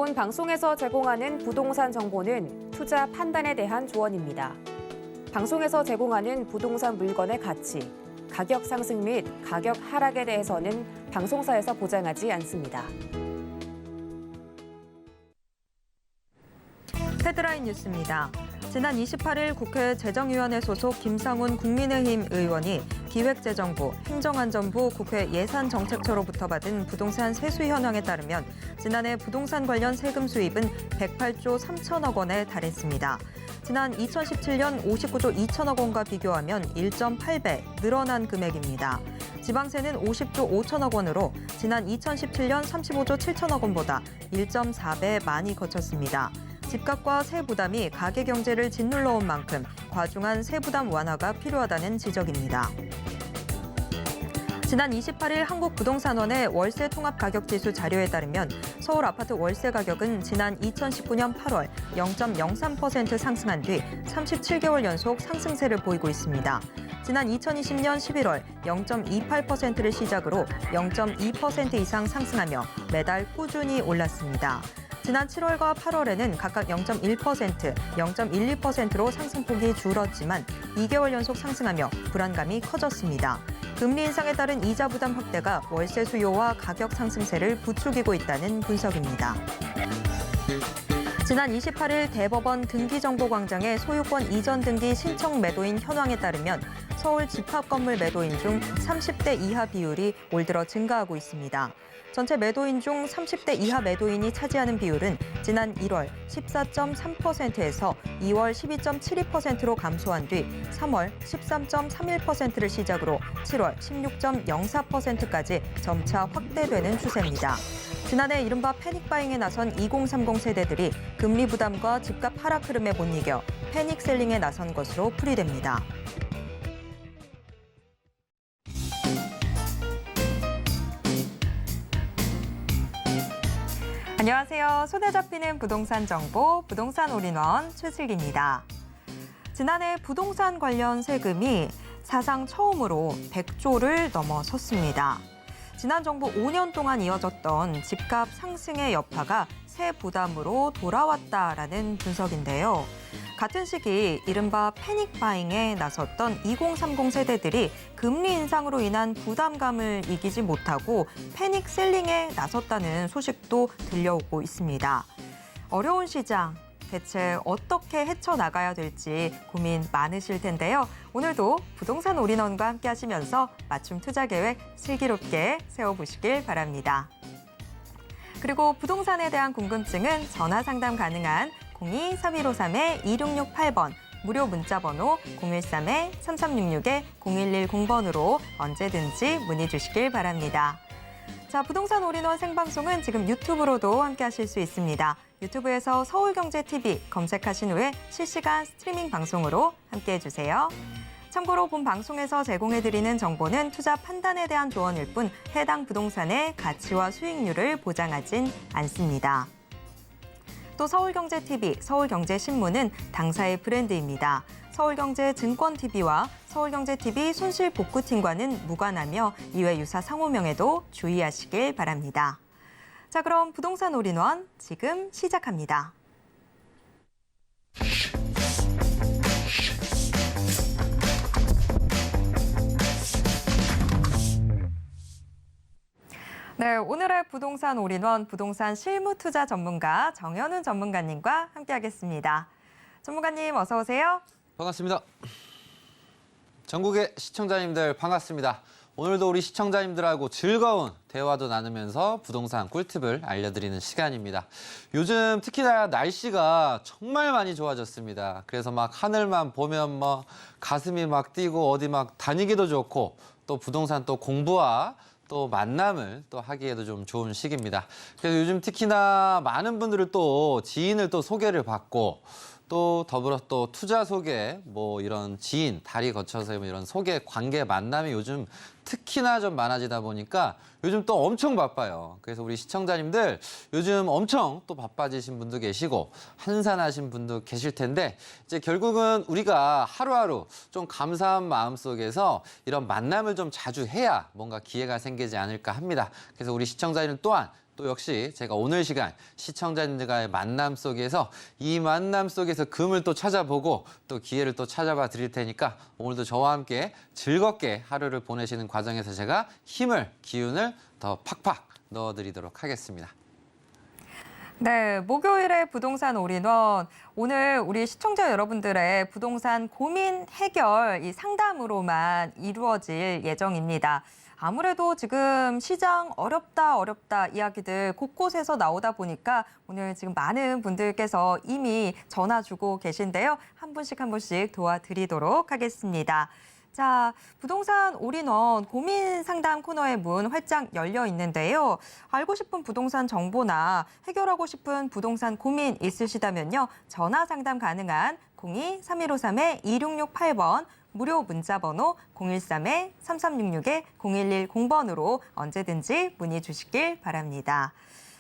본 방송에서 제공하는 부동산 정보는 투자 판단에 대한 조언입니다. 방송에서 제공하는 부동산 물건의 가치, 가격 상승 및 가격 하락에 대해서는 방송사에서 보장하지 않습니다. 헤드라인 뉴스입니다. 지난 28일 국회 재정위원회 소속 김상훈 국민의힘 의원이 기획재정부, 행정안전부, 국회 예산정책처로부터 받은 부동산 세수 현황에 따르면 지난해 부동산 관련 세금 수입은 108조 3천억 원에 달했습니다. 지난 2017년 59조 2천억 원과 비교하면 1.8배 늘어난 금액입니다. 지방세는 50조 5천억 원으로 지난 2017년 35조 7천억 원보다 1.4배 많이 거쳤습니다. 집값과 세부담이 가계 경제를 짓눌러 온 만큼 과중한 세부담 완화가 필요하다는 지적입니다. 지난 28일 한국부동산원의 월세 통합가격지수 자료에 따르면 서울 아파트 월세 가격은 지난 2019년 8월 0.03% 상승한 뒤 37개월 연속 상승세를 보이고 있습니다. 지난 2020년 11월 0.28%를 시작으로 0.2% 이상 상승하며 매달 꾸준히 올랐습니다. 지난 7월과 8월에는 각각 0.1%, 0.12%로 상승폭이 줄었지만 2개월 연속 상승하며 불안감이 커졌습니다. 금리 인상에 따른 이자 부담 확대가 월세 수요와 가격 상승세를 부추기고 있다는 분석입니다. 지난 28일 대법원 등기정보광장의 소유권 이전 등기 신청 매도인 현황에 따르면 서울 집합건물 매도인 중 30대 이하 비율이 올 들어 증가하고 있습니다. 전체 매도인 중 30대 이하 매도인이 차지하는 비율은 지난 1월 14.3%에서 2월 12.72%로 감소한 뒤 3월 13.31%를 시작으로 7월 16.04%까지 점차 확대되는 추세입니다. 지난해 이른바 패닉바잉에 나선 2030 세대들이 금리 부담과 집값 하락 흐름에 못 이겨 패닉셀링에 나선 것으로 풀이됩니다. 안녕하세요. 손에 잡히는 부동산 정보, 부동산 올인원 최슬기입니다. 지난해 부동산 관련 세금이 사상 처음으로 100조를 넘어섰습니다. 지난 정부 5년 동안 이어졌던 집값 상승의 여파가 세 부담으로 돌아왔다라는 분석인데요. 같은 시기 이른바 패닉바잉에 나섰던 2030 세대들이 금리 인상으로 인한 부담감을 이기지 못하고 패닉셀링에 나섰다는 소식도 들려오고 있습니다. 어려운 시장, 대체 어떻게 헤쳐나가야 될지 고민 많으실 텐데요. 오늘도 부동산 올인원과 함께 하시면서 맞춤 투자 계획 슬기롭게 세워보시길 바랍니다. 그리고 부동산에 대한 궁금증은 전화 상담 가능한 02-3153-2668번, 무료 문자 번호 013-3366-0110번으로 언제든지 문의 주시길 바랍니다. 자, 부동산 올인원 생방송은 지금 유튜브로도 함께 하실 수 있습니다. 유튜브에서 서울경제TV 검색하신 후에 실시간 스트리밍 방송으로 함께해 주세요. 참고로 본 방송에서 제공해드리는 정보는 투자 판단에 대한 조언일 뿐 해당 부동산의 가치와 수익률을 보장하진 않습니다. 또 서울경제TV, 서울경제신문은 당사의 브랜드입니다. 서울경제증권TV와 서울경제TV 손실복구팀과는 무관하며 이외 유사 상호명에도 주의하시길 바랍니다. 자, 그럼 부동산 올인원 지금 시작합니다. 네, 오늘의 부동산 올인원 부동산 실무 투자 전문가 정현훈 전문가님과 함께하겠습니다. 전문가님 어서 오세요. 반갑습니다. 전국의 시청자님들 반갑습니다. 오늘도 우리 시청자님들하고 즐거운 대화도 나누면서 부동산 꿀팁을 알려드리는 시간입니다. 요즘 특히나 날씨가 정말 많이 좋아졌습니다. 그래서 막 하늘만 보면 뭐 가슴이 막 뛰고 어디 막 다니기도 좋고 또 부동산 또 공부와 또 만남을 또 하기에도 좀 좋은 시기입니다. 그래서 요즘 특히나 많은 분들을 또 지인을 또 소개를 받고 또 더불어 또 투자 소개, 뭐 이런 지인, 다리 거쳐서 뭐 이런 소개, 관계, 만남이 요즘 특히나 좀 많아지다 보니까 요즘 또 엄청 바빠요. 그래서 우리 시청자님들 요즘 엄청 또 바빠지신 분도 계시고 한산하신 분도 계실 텐데 이제 결국은 우리가 하루하루 좀 감사한 마음 속에서 이런 만남을 좀 자주 해야 뭔가 기회가 생기지 않을까 합니다. 그래서 우리 시청자님 또한 또 역시 제가 오늘 시간 시청자님들과의 만남 속에서 이 만남 속에서 금을 또 찾아보고 또 기회를 또 찾아봐 드릴 테니까 오늘도 저와 함께 즐겁게 하루를 보내시는 과정에서 제가 힘을, 기운을 더 팍팍 넣어드리도록 하겠습니다. 네, 목요일의 부동산 올인원. 오늘 우리 시청자 여러분들의 부동산 고민 해결 이 상담으로만 이루어질 예정입니다. 아무래도 지금 시장 어렵다 이야기들 곳곳에서 나오다 보니까 오늘 지금 많은 분들께서 이미 전화 주고 계신데요. 한 분씩 도와드리도록 하겠습니다. 자, 부동산 올인원 고민 상담 코너의 문 활짝 열려 있는데요. 알고 싶은 부동산 정보나 해결하고 싶은 부동산 고민 있으시다면요. 전화 상담 가능한 02-3153-2668번 무료 문자 번호 013-3366-0110번으로 언제든지 문의 주시길 바랍니다.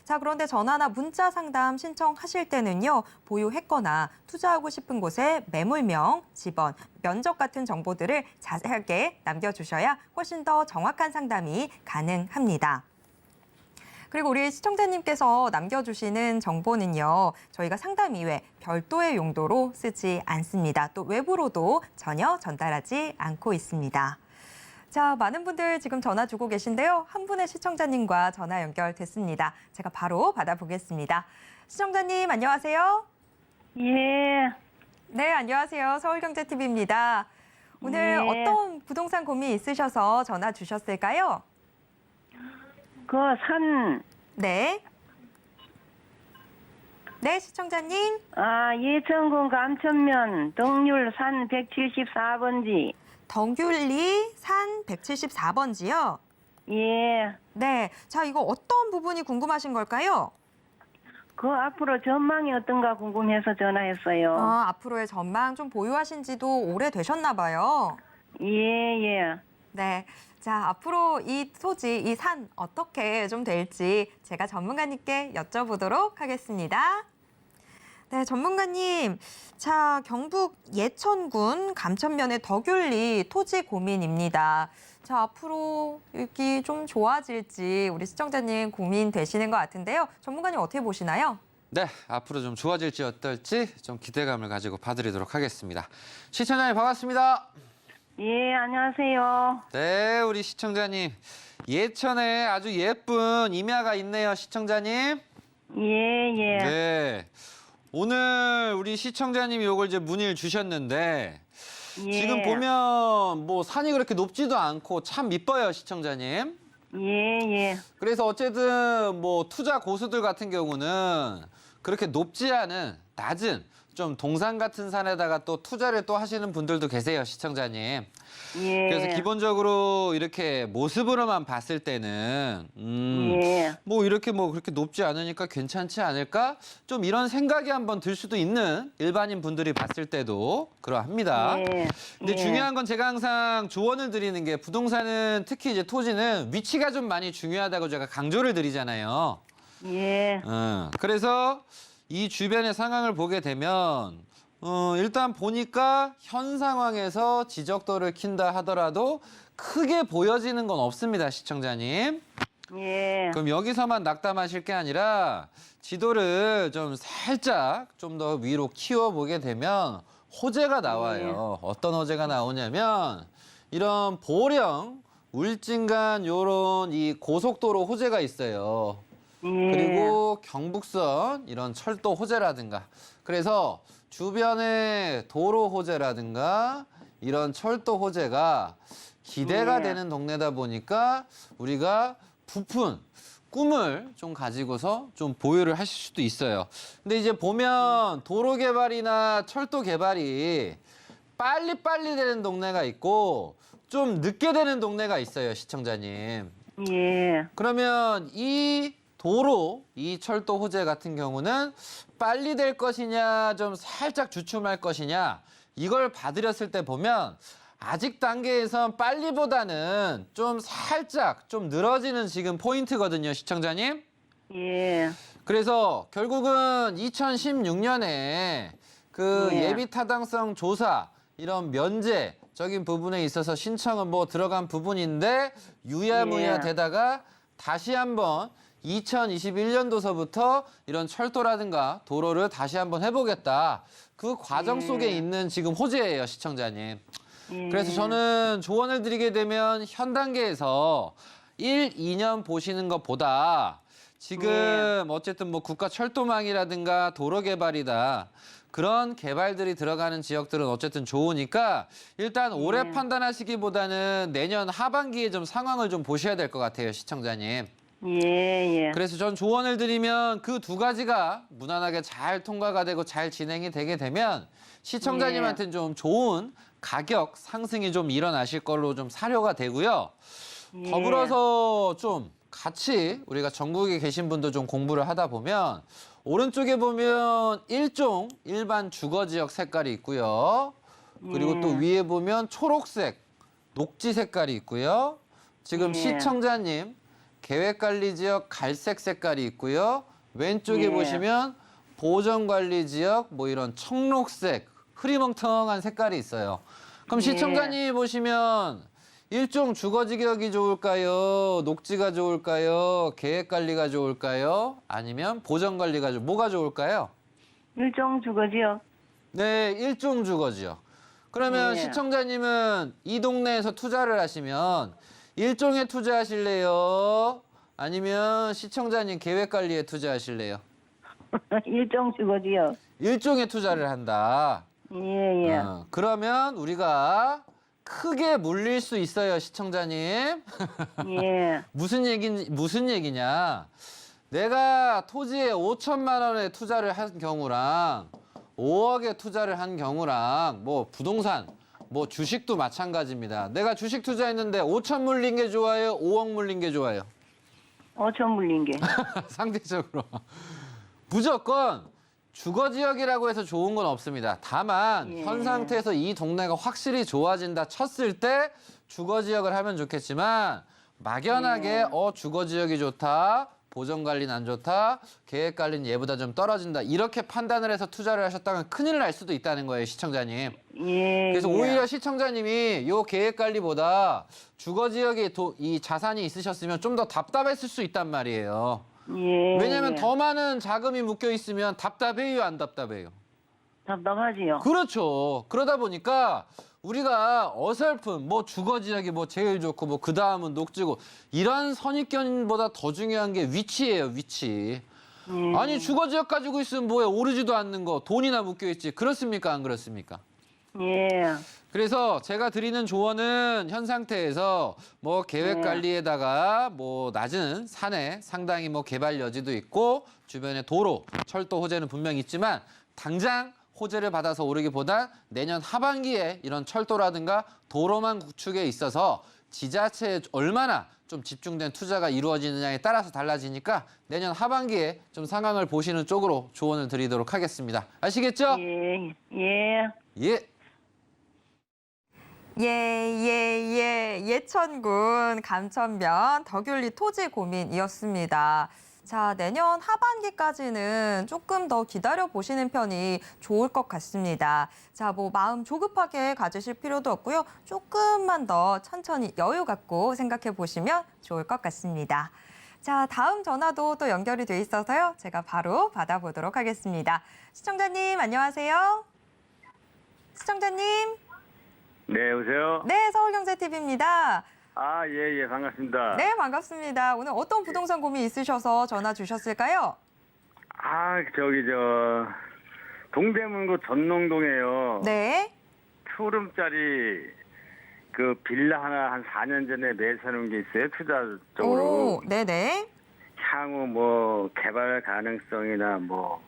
자, 그런데 전화나 문자 상담 신청하실 때는요, 보유했거나 투자하고 싶은 곳의 매물명, 지번, 면적 같은 정보들을 자세하게 남겨주셔야 훨씬 더 정확한 상담이 가능합니다. 그리고 우리 시청자님께서 남겨주시는 정보는요, 저희가 상담 이외 별도의 용도로 쓰지 않습니다. 또 외부로도 전혀 전달하지 않고 있습니다. 자, 많은 분들 지금 전화 주고 계신데요. 한 분의 시청자님과 전화 연결됐습니다. 제가 바로 받아보겠습니다. 시청자님, 안녕하세요. 예, 네, 안녕하세요. 서울경제TV입니다. 오늘 네. 어떤 부동산 고민 있으셔서 전화 주셨을까요? 그 산, 네. 네, 시청자님. 예천군 감천면 덕률 산 174번지. 덩귤리 산 174번지요. 예, 네. 자, 이거 어떤 부분이 궁금하신 걸까요? 그 앞으로 전망이 어떤가 궁금해서 전화했어요. 앞으로의 전망 좀 보유하신 지도 오래되셨나 봐요. 예. 네. 자, 앞으로 이 토지, 이 산 어떻게 좀 될지 제가 전문가님께 여쭤보도록 하겠습니다. 네, 전문가님. 자, 경북 예천군 감천면의 덕율리 토지 고민입니다. 자, 앞으로 여기 좀 좋아질지 우리 시청자님 고민되시는 것 같은데요. 전문가님 어떻게 보시나요? 네, 앞으로 좀 좋아질지 어떨지 좀 기대감을 가지고 봐드리도록 하겠습니다. 시청자님 반갑습니다. 예, 안녕하세요. 네, 우리 시청자님. 예천에 아주 예쁜 임야가 있네요, 시청자님. 예. 네. 오늘 우리 시청자님이 요걸 이제 문의를 주셨는데 예. 지금 보면 뭐 산이 그렇게 높지도 않고 참 이뻐요, 시청자님. 예. 그래서 어쨌든 뭐 투자 고수들 같은 경우는 그렇게 높지 않은 낮은 좀 동산 같은 산에다가 또 투자를 또 하시는 분들도 계세요, 시청자님. 예. 그래서 기본적으로 이렇게 모습으로만 봤을 때는 예. 뭐 이렇게 뭐 그렇게 높지 않으니까 괜찮지 않을까? 좀 이런 생각이 한번 들 수도 있는 일반인 분들이 봤을 때도 그러합니다. 예. 근데 예. 중요한 건 제가 항상 조언을 드리는 게 부동산은 특히 이제 토지는 위치가 좀 많이 중요하다고 제가 강조를 드리잖아요. 예. 그래서 이 주변의 상황을 보게 되면 일단 보니까 현 상황에서 지적도를 킨다 하더라도 크게 보여지는 건 없습니다, 시청자님. 예. 그럼 여기서만 낙담하실 게 아니라 지도를 좀 살짝 좀 더 위로 키워보게 되면 호재가 나와요. 어떤 호재가 나오냐면 이런 보령, 울진간 요런 이 고속도로 호재가 있어요. 예. 그리고 경북선 이런 철도 호재라든가 그래서 주변의 도로 호재라든가 이런 철도 호재가 기대가 예. 되는 동네다 보니까 우리가 부푼 꿈을 좀 가지고서 좀 보유를 하실 수도 있어요. 근데 이제 보면 도로 개발이나 철도 개발이 빨리빨리 되는 동네가 있고 좀 늦게 되는 동네가 있어요, 시청자님. 예. 그러면 이 도로, 이 철도 호재 같은 경우는 빨리 될 것이냐, 좀 살짝 주춤할 것이냐, 이걸 봐드렸을 때 보면 아직 단계에선 빨리보다는 좀 살짝 좀 늘어지는 지금 포인트거든요, 시청자님. 예. 그래서 결국은 2016년에 그 예. 예비 타당성 조사 이런 면제적인 부분에 있어서 신청은 뭐 들어간 부분인데 유야무야 예. 되다가 다시 한번 2021년도서부터 이런 철도라든가 도로를 다시 한번 해보겠다. 그 과정 속에 있는 지금 호재예요, 시청자님. 그래서 저는 조언을 드리게 되면 현 단계에서 1, 2년 보시는 것보다 지금 어쨌든 뭐 국가 철도망이라든가 도로 개발이다. 그런 개발들이 들어가는 지역들은 어쨌든 좋으니까 일단 올해 판단하시기보다는 내년 하반기에 좀 상황을 좀 보셔야 될 것 같아요, 시청자님. 예. 그래서 전 조언을 드리면 그 두 가지가 무난하게 잘 통과가 되고 잘 진행이 되게 되면 시청자님한테는 좀 좋은 가격 상승이 좀 일어나실 걸로 좀 사료가 되고요. 더불어서 좀 같이 우리가 전국에 계신 분도 좀 공부를 하다 보면 오른쪽에 보면 일종 일반 주거지역 색깔이 있고요. 그리고 또 위에 보면 초록색, 녹지 색깔이 있고요. 지금 시청자님 계획관리지역 갈색 색깔이 있고요. 왼쪽에 보시면 보전관리지역 뭐 이런 청록색, 흐리멍텅한 색깔이 있어요. 그럼 시청자님이 보시면 일종 주거지역이 좋을까요? 녹지가 좋을까요? 계획관리가 좋을까요? 아니면 보전관리가 뭐가 좋을까요? 일종 주거지역. 네, 일종 주거지역. 그러면 시청자님은 이 동네에서 투자를 하시면 일종에 투자하실래요? 아니면 시청자님 계획관리에 투자하실래요? 일종 주거지역. 일종에 투자를 한다. 예. 그러면 우리가 크게 물릴 수 있어요, 시청자님. 예. 무슨 얘기냐? 내가 토지에 5천만 원에 투자를 한 경우랑 5억에 투자를 한 경우랑 뭐 부동산, 뭐 주식도 마찬가지입니다. 내가 주식 투자했는데 5천 물린 게 좋아요? 5억 물린 게 좋아요? 5천 물린 게. 상대적으로. 무조건 주거지역이라고 해서 좋은 건 없습니다. 다만 현 상태에서 이 동네가 확실히 좋아진다 쳤을 때 주거지역을 하면 좋겠지만 막연하게 주거지역이 좋다, 보전관리는 안 좋다, 계획관리는 얘보다 좀 떨어진다 이렇게 판단을 해서 투자를 하셨다면 큰일 날 수도 있다는 거예요, 시청자님. 그래서 오히려 시청자님이 요 계획관리보다 주거지역에 이 자산이 있으셨으면 좀 더 답답했을 수 있단 말이에요. 왜냐하면 더 많은 자금이 묶여 있으면 답답해요, 안 답답해요? 답답하지요. 그렇죠. 그러다 보니까 우리가 어설픈 뭐 주거지역이 뭐 제일 좋고 뭐 그 다음은 녹지고 이런 선입견보다 더 중요한 게 위치예요, 위치. 아니 주거지역 가지고 있으면 뭐해, 오르지도 않는 거 돈이나 묶여 있지. 그렇습니까, 안 그렇습니까? 그래서 제가 드리는 조언은 현 상태에서 뭐 계획 관리에다가 뭐 낮은 산에 상당히 뭐 개발 여지도 있고 주변에 도로, 철도 호재는 분명히 있지만 당장 호재를 받아서 오르기보다 내년 하반기에 이런 철도라든가 도로망 구축에 있어서 지자체에 얼마나 좀 집중된 투자가 이루어지느냐에 따라서 달라지니까 내년 하반기에 좀 상황을 보시는 쪽으로 조언을 드리도록 하겠습니다. 아시겠죠? 예. 예천군 감천면 덕율리 토지 고민이었습니다. 자, 내년 하반기까지는 조금 더 기다려 보시는 편이 좋을 것 같습니다. 자, 뭐 마음 조급하게 가지실 필요도 없고요. 조금만 더 천천히 여유 갖고 생각해 보시면 좋을 것 같습니다. 자, 다음 전화도 또 연결이 돼 있어서요. 제가 바로 받아보도록 하겠습니다. 시청자님, 안녕하세요. 시청자님. 네, 여보세요? 네, 서울경제TV입니다. 아, 예, 반갑습니다. 네, 반갑습니다. 오늘 어떤 부동산 고민 있으셔서 전화 주셨을까요? 아, 동대문구 전농동에요. 네. 투룸짜리 그 빌라 하나 한 4년 전에 매수해놓은 게 있어요, 투자 쪽으로. 오, 네네. 향후 뭐 개발 가능성이나 뭐.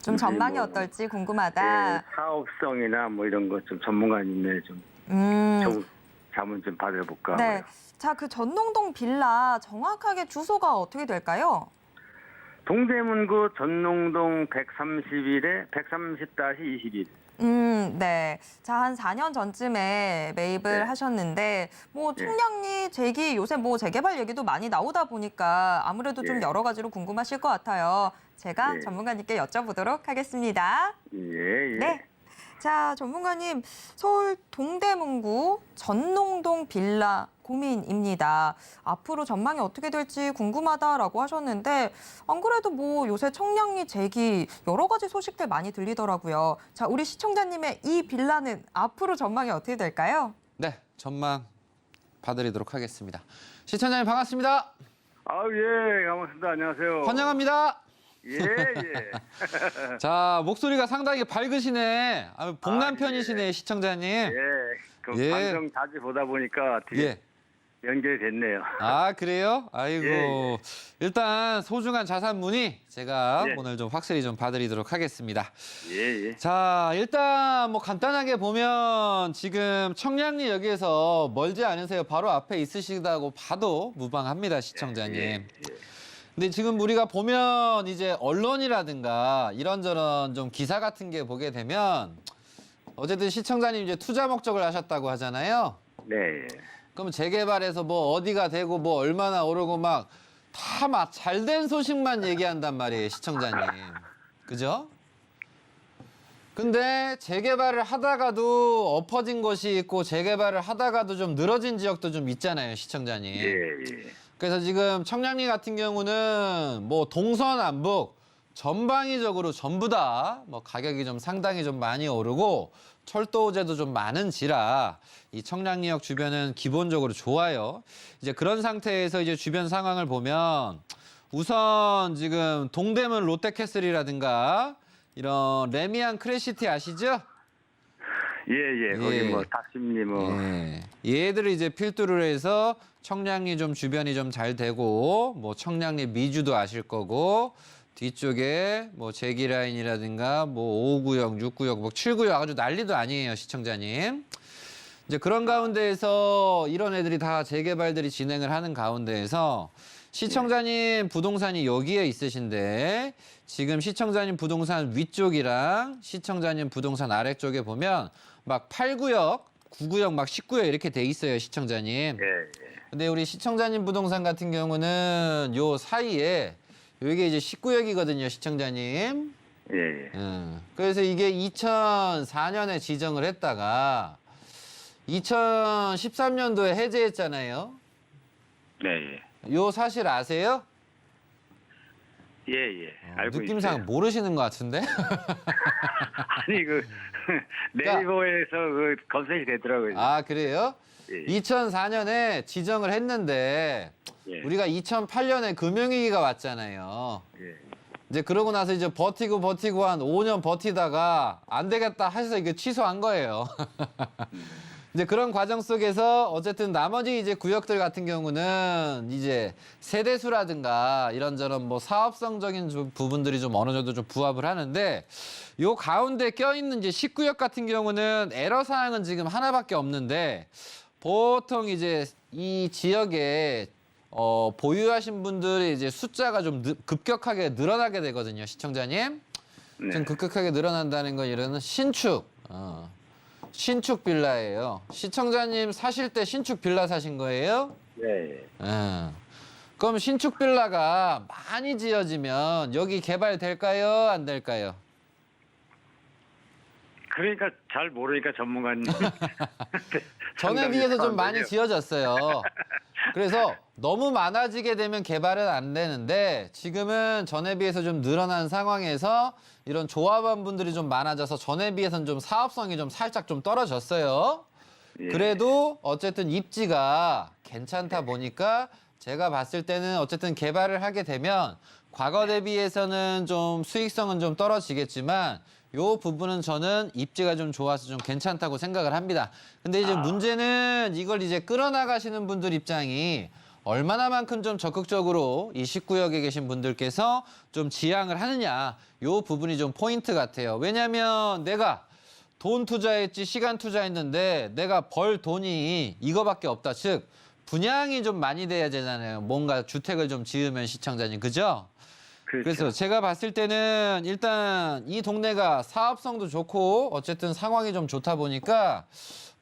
좀 전망이 뭐, 어떨지 궁금하다. 사업성이나 뭐 이런 거 좀 전문가님네 좀 자문 좀 받아볼까 네. 하고요. 자, 그 전농동 빌라 정확하게 주소가 어떻게 될까요? 동대문구 전농동 130일에 130-21. 네. 자, 한 4년 전쯤에 매입을 하셨는데, 뭐, 총량리, 재기, 요새 뭐 재개발 얘기도 많이 나오다 보니까 아무래도 좀 여러 가지로 궁금하실 것 같아요. 제가 전문가님께 여쭤보도록 하겠습니다. 네. 자, 전문가님, 서울 동대문구 전농동 빌라 고민입니다. 앞으로 전망이 어떻게 될지 궁금하다라고 하셨는데 안 그래도 뭐 요새 청량리 재기 여러 가지 소식들 많이 들리더라고요. 자, 우리 시청자님의 이 빌라는 앞으로 전망이 어떻게 될까요? 네, 전망 봐드리도록 하겠습니다. 시청자님 반갑습니다. 예, 반갑습니다. 안녕하세요. 환영합니다. 예, 예. 자, 목소리가 상당히 밝으시네. 복남 편이시네, 시청자님. 예. 그 예. 방송 자주 보다 보니까 어떻게 예. 연결이 됐네요. 아, 그래요? 아이고. 예. 일단 소중한 자산 문의 제가 예. 오늘 좀 확실히 좀 봐드리도록 하겠습니다. 예, 예. 자, 일단 뭐 간단하게 보면 지금 청량리 역에서 멀지 않으세요. 바로 앞에 있으시다고 봐도 무방합니다, 시청자님. 예. 근데 지금 우리가 보면 이제 언론이라든가 이런저런 좀 기사 같은 게 보게 되면 어쨌든 시청자님 이제 투자 목적을 하셨다고 하잖아요. 네. 그럼 재개발해서 뭐 어디가 되고 뭐 얼마나 오르고 막 다 막 잘된 소식만 얘기한단 말이에요, 시청자님. 그죠? 근데 재개발을 하다가도 엎어진 곳이 있고 재개발을 하다가도 좀 늘어진 지역도 좀 있잖아요, 시청자님. 예, 예. 그래서 지금 청량리 같은 경우는 뭐 동서남북 전방위적으로 전부 다 뭐 가격이 좀 상당히 좀 많이 오르고 철도제도 좀 많은지라 이 청량리역 주변은 기본적으로 좋아요. 이제 그런 상태에서 이제 주변 상황을 보면 우선 지금 동대문 롯데캐슬이라든가 이런 레미안 크레시티 아시죠? 예, 예. 거기 예. 뭐 닭심리 뭐. 예. 얘들을 이제 필두로 해서 청량리 좀 주변이 좀 잘 되고 뭐 청량리 미주도 아실 거고 뒤쪽에 뭐 제기라인이라든가 뭐 5구역, 6구역, 뭐 7구역 아주 난리도 아니에요, 시청자님. 이제 그런 가운데에서 이런 애들이 다 재개발들이 진행을 하는 가운데에서 시청자님 부동산이 여기에 있으신데 지금 시청자님 부동산 위쪽이랑 시청자님 부동산 아래쪽에 보면 막 8구역, 9구역, 막 10구역 이렇게 돼 있어요, 시청자님. 예, 예. 근데 우리 시청자님 부동산 같은 경우는 요 사이에 이게 이제 19역이거든요, 시청자님. 예, 예. 그래서 이게 2004년에 지정을 했다가 2013년도에 해제했잖아요. 네, 예. 요 사실 아세요? 예, 예. 알고 느낌상 있어요. 모르시는 것 같은데? 아니 그 네이버에서 그 검색이 되더라고요. 아, 그래요? 예. 2004년에 지정을 했는데 예. 우리가 2008년에 금융위기가 왔잖아요. 예. 이제 그러고 나서 이제 버티고 한 5년 버티다가 안 되겠다 해서 이게 취소한 거예요. 이제 그런 과정 속에서 어쨌든 나머지 이제 구역들 같은 경우는 이제 세대수라든가 이런저런 뭐 사업성적인 부분들이 좀 어느 정도 좀 부합을 하는데 요 가운데 껴있는 이제 19역 같은 경우는 애로사항은 지금 하나밖에 없는데 보통 이제 이 지역에 보유하신 분들이 이제 숫자가 좀 급격하게 늘어나게 되거든요, 시청자님. 네. 지금 급격하게 늘어난다는 건 이런 신축, 신축 빌라예요. 시청자님 사실 때 신축 빌라 사신 거예요? 예, 예. 그럼 신축 빌라가 많이 지어지면 여기 개발될까요? 안 될까요? 그러니까 잘 모르니까 전문가님. 전에 상당히 비해서 좀 많이 사람들이요. 지어졌어요. 그래서 너무 많아지게 되면 개발은 안 되는데 지금은 전에 비해서 좀 늘어난 상황에서 이런 조합원분들이 좀 많아져서 전에 비해서는 좀 사업성이 좀 살짝 좀 떨어졌어요. 예. 그래도 어쨌든 입지가 괜찮다 보니까 제가 봤을 때는 어쨌든 개발을 하게 되면 과거 대비해서는 좀 수익성은 좀 떨어지겠지만 요 부분은 저는 입지가 좀 좋아서 좀 괜찮다고 생각을 합니다. 근데 이제 문제는 이걸 이제 끌어나가시는 분들 입장이 얼마나만큼 좀 적극적으로 이 19역에 계신 분들께서 좀 지향을 하느냐 요 부분이 좀 포인트 같아요. 왜냐하면 내가 돈 투자했지 시간 투자했는데 내가 벌 돈이 이거밖에 없다. 즉 분양이 좀 많이 돼야 되잖아요. 뭔가 주택을 좀 지으면 시청자님 그죠? 그렇죠. 그래서 제가 봤을 때는 일단 이 동네가 사업성도 좋고 어쨌든 상황이 좀 좋다 보니까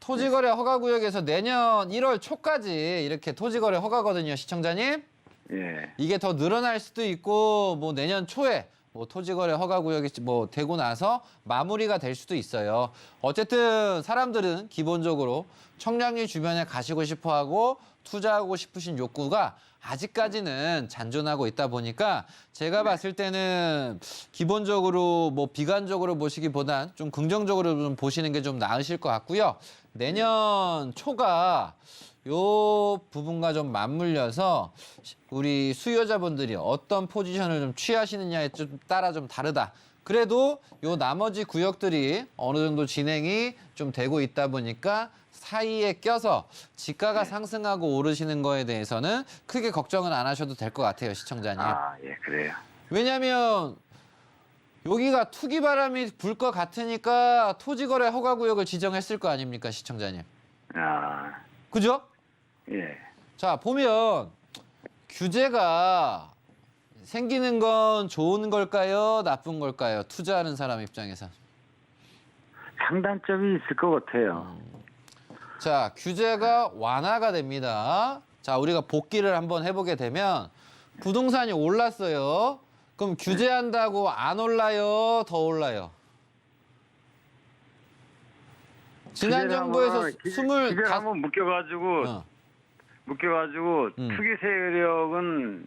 토지거래 허가구역에서 내년 1월 초까지 이렇게 토지거래 허가거든요, 시청자님. 예. 이게 더 늘어날 수도 있고 뭐 내년 초에 뭐 토지거래 허가구역이 뭐 되고 나서 마무리가 될 수도 있어요. 어쨌든 사람들은 기본적으로 청량리 주변에 가시고 싶어하고 투자하고 싶으신 욕구가 아직까지는 잔존하고 있다 보니까 제가 봤을 때는 기본적으로 뭐 비관적으로 보시기보단 좀 긍정적으로 좀 보시는 게 좀 나으실 것 같고요. 내년 초가 요 부분과 좀 맞물려서 우리 수요자분들이 어떤 포지션을 좀 취하시느냐에 좀 따라 좀 다르다. 그래도 요 나머지 구역들이 어느 정도 진행이 좀 되고 있다 보니까 사이에 껴서 지가가 상승하고 오르시는 거에 대해서는 크게 걱정은 안 하셔도 될 것 같아요, 시청자님. 아, 예, 그래요. 왜냐하면 여기가 투기 바람이 불 것 같으니까 토지거래 허가구역을 지정했을 거 아닙니까, 시청자님. 아, 그죠? 예. 자, 보면 규제가 생기는 건 좋은 걸까요? 나쁜 걸까요? 투자하는 사람 입장에서. 장단점이 있을 것 같아요. 자, 규제가 완화가 됩니다. 자, 우리가 복기를 한번 해보게 되면 부동산이 올랐어요. 그럼 규제한다고 안 올라요? 더 올라요? 지난 정부에서 기재를 한번 묶여가지고 투기 세력은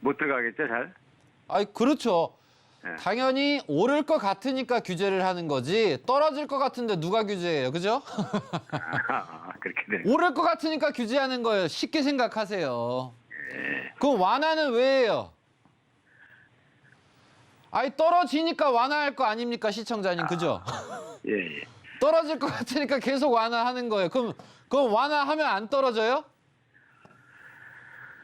못 들어가겠죠, 잘? 아이, 그렇죠. 네. 당연히 오를 것 같으니까 규제를 하는 거지 떨어질 것 같은데 누가 규제해요, 그죠? 그렇게 되네. 오를 것 같으니까 규제하는 거예요. 쉽게 생각하세요. 그럼 완화는 왜 해요? 아니, 떨어지니까 완화할 거 아닙니까, 시청자님, 그죠? 예, 예. 떨어질 것 같으니까 계속 완화하는 거예요. 그럼 완화하면 안 떨어져요?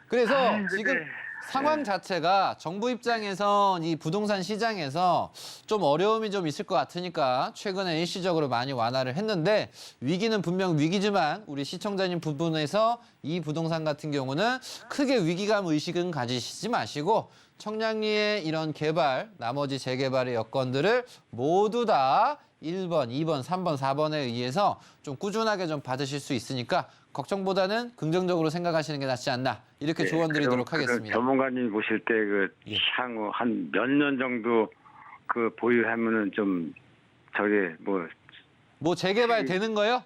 그래서 지금 상황 자체가 정부 입장에서 이 부동산 시장에서 좀 어려움이 좀 있을 것 같으니까 최근에 일시적으로 많이 완화를 했는데 위기는 분명 위기지만 우리 시청자님 부분에서 이 부동산 같은 경우는 크게 위기감 의식은 가지시지 마시고 청량리의 이런 개발, 나머지 재개발의 여건들을 모두 다 1번, 2번, 3번, 4번에 의해서 좀 꾸준하게 좀 받으실 수 있으니까 걱정보다는 긍정적으로 생각하시는 게 낫지 않나 이렇게 조언 드리도록 하겠습니다. 전문가님 보실 때 그 예. 향후 한 몇 년 정도 그 보유하면은 좀 저게 뭐 재개발 되는 거요?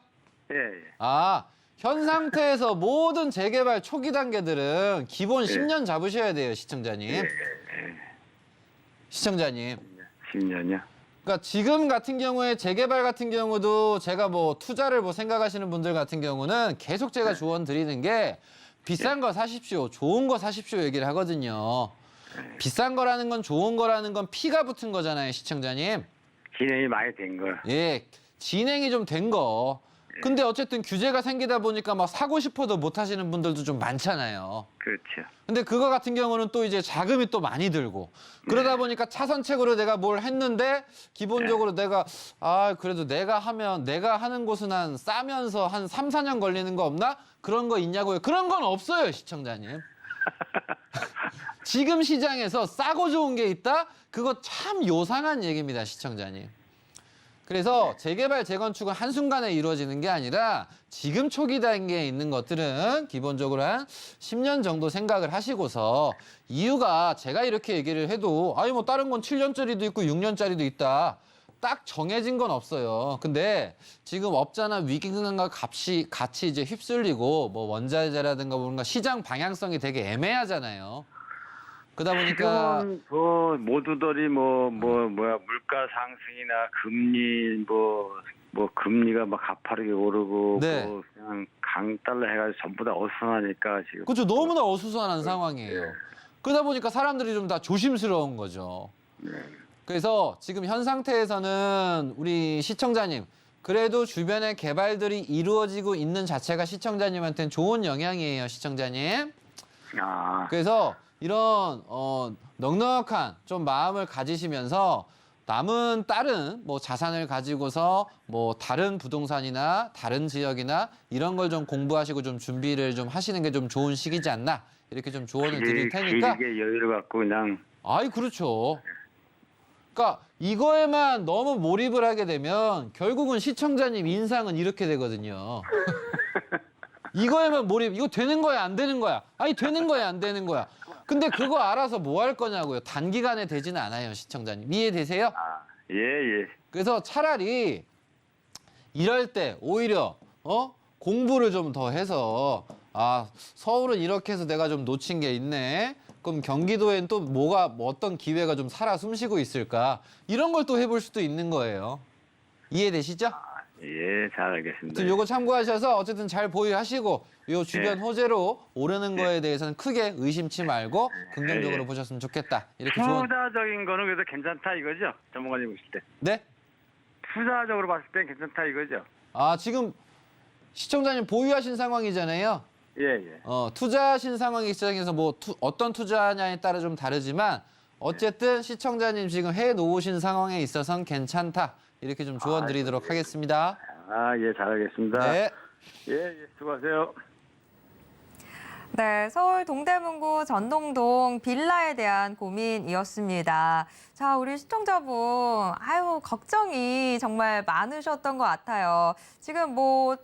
예, 예. 아, 현 상태에서 모든 재개발 초기 단계들은 기본 10년 잡으셔야 돼요, 시청자님. 시청자님. 10년이요? 그러니까 지금 같은 경우에 재개발 같은 경우도 제가 뭐 투자를 뭐 생각하시는 분들 같은 경우는 계속 제가 조언 드리는 게 비싼 거 사십시오. 좋은 거 사십시오 얘기를 하거든요. 비싼 거라는 건 좋은 거라는 건 피가 붙은 거잖아요, 시청자님. 진행이 많이 된 거. 예, 진행이 좀 된 거. 근데 어쨌든 규제가 생기다 보니까 막 사고 싶어도 못 하시는 분들도 좀 많잖아요. 그렇죠. 근데 그거 같은 경우는 또 이제 자금이 또 많이 들고 그러다 보니까 차선책으로 내가 뭘 했는데 기본적으로 내가 그래도 내가 하는 곳은 한 싸면서 한 3, 4년 걸리는 거 없나? 그런 거 있냐고요. 그런 건 없어요, 시청자님. 지금 시장에서 싸고 좋은 게 있다? 그거 참 요상한 얘기입니다, 시청자님. 그래서 재개발, 재건축은 한순간에 이루어지는 게 아니라 지금 초기 단계에 있는 것들은 기본적으로 한 10년 정도 생각을 하시고서 이유가 제가 이렇게 얘기를 해도 뭐 다른 건 7년짜리도 있고 6년짜리도 있다. 딱 정해진 건 없어요. 근데 지금 업자나 위기감과 같이 이제 휩쓸리고 뭐 원자재라든가 뭔가 시장 방향성이 되게 애매하잖아요. 그러다 보니까 지금은 모두들이 물가 상승이나 금리 금리가 막 가파르게 오르고 네. 그냥 강달러 해가지고 전부 다 어수선하니까 지금. 그렇죠. 너무나 어수선한 상황이에요. 그러다 보니까 사람들이 좀 다 조심스러운 거죠. 그래서 지금 현 상태에서는 우리 시청자님 그래도 주변에 개발들이 이루어지고 있는 자체가 시청자님한테는 좋은 영향이에요, 시청자님. 그래서 이런 넉넉한 좀 마음을 가지시면서 남은 다른 뭐 자산을 가지고서 뭐 다른 부동산이나 다른 지역이나 이런 걸 좀 공부하시고 좀 준비를 좀 하시는 게 좀 좋은 시기지 않나 이렇게 좀 조언을 드릴 테니까. 길게 여유를 갖고 그냥. 그렇죠. 그러니까 이거에만 너무 몰입을 하게 되면 결국은 시청자님 인상은 이렇게 되거든요. 이거에만 몰입, 이거 되는 거야, 안 되는 거야? 되는 거야, 안 되는 거야? 근데 그거 알아서 뭐 할 거냐고요. 단기간에 되지는 않아요, 시청자님. 이해되세요? 예, 예. 그래서 차라리 이럴 때 오히려 공부를 좀 더 해서 서울은 이렇게 해서 내가 좀 놓친 게 있네. 그럼 경기도엔 또 뭐 어떤 기회가 좀 살아 숨쉬고 있을까? 이런 걸 또 해볼 수도 있는 거예요. 이해되시죠? 예, 잘 알겠습니다. 지금 요거 참고하셔서 어쨌든 잘 보유하시고 요 주변 예. 호재로 오르는 거에 대해서는 크게 의심치 말고 긍정적으로 예. 보셨으면 좋겠다. 이렇게 좋은 투자적인 거는 그래도 괜찮다 이거죠? 전문가님 보실 때. 네? 투자적으로 봤을 땐 괜찮다 이거죠? 지금 시청자님 보유하신 상황이잖아요. 예, 예. 투자하신 상황이 시장에서 뭐 어떤 투자냐에 따라 좀 다르지만 어쨌든 시청자님 지금 해 놓으신 상황에 있어서는 괜찮다. 이렇게 좀 조언 드리도록 하겠습니다. 예, 잘 알겠습니다. 네. 예, 수고하세요. 네, 서울 동대문구 전동동 빌라에 대한 고민이었습니다. 자, 우리 시청자분, 걱정이 정말 많으셨던 것 같아요. 지금 뭐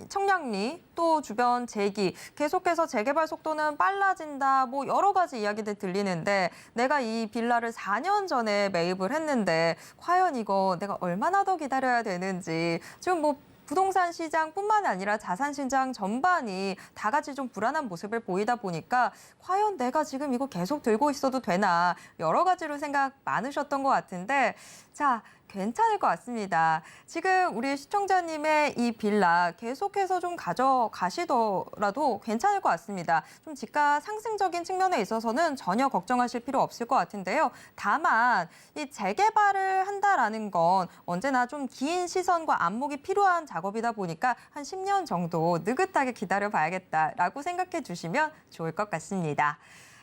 청량리 또 주변 재기, 계속해서 재개발 속도는 빨라진다, 뭐 여러 가지 이야기들 들리는데 내가 이 빌라를 4년 전에 매입을 했는데 과연 이거 내가 얼마나 더 기다려야 되는지 지금 뭐 부동산 시장뿐만 아니라 자산 시장 전반이 다 같이 좀 불안한 모습을 보이다 보니까 과연 내가 지금 이거 계속 들고 있어도 되나 여러 가지로 생각 많으셨던 것 같은데 자, 괜찮을 것 같습니다. 지금 우리 시청자님의 이 빌라 계속해서 좀 가져가시더라도 괜찮을 것 같습니다. 좀 집가 상승적인 측면에 있어서는 전혀 걱정하실 필요 없을 것 같은데요. 다만 이 재개발을 한다라는 건 언제나 좀 긴 시선과 안목이 필요한 작업이다 보니까 한 10년 정도 느긋하게 기다려봐야겠다라고 생각해 주시면 좋을 것 같습니다.